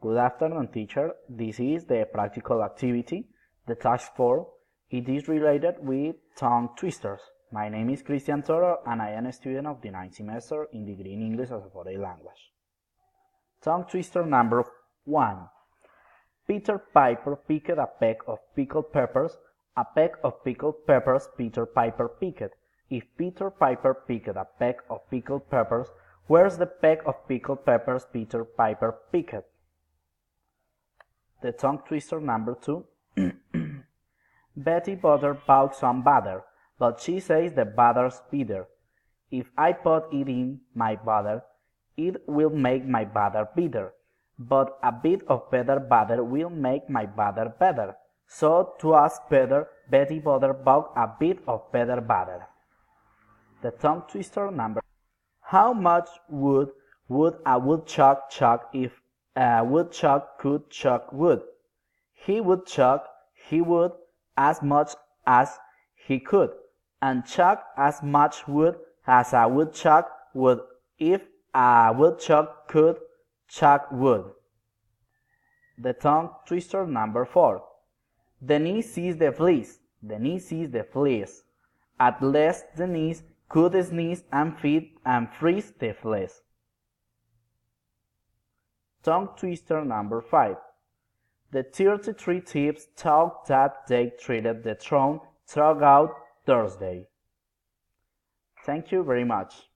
Good afternoon, teacher. This is the practical activity, the task 4. It is related with tongue twisters. My name is Cristian Toro and I am a student of the 9th semester in degree in English as a foreign language. Tongue twister number 1. Peter Piper picked a peck of pickled peppers. A peck of pickled peppers Peter Piper picked. If Peter Piper picked a peck of pickled peppers, where's the peck of pickled peppers Peter Piper picked? The tongue twister number 2. Betty Butter bought some butter, but she says the butter's bitter. If I put it in my butter, it will make my butter bitter. But a bit of better butter will make my butter better. So to ask better, Betty Butter bought a bit of better butter. The tongue twister number. How much wood would a woodchuck chuck if a woodchuck could chuck wood? He would chuck as much as he could, and chuck as much wood as a woodchuck would if a woodchuck could chuck wood. The tongue twister number 4. Denise sees the fleas. Denise sees the fleas. At last Denise could sneeze and feed and freeze the fleas. Tongue twister number 5. The 33 thieves thought that they treated the throne throughout Thursday. Thank you very much.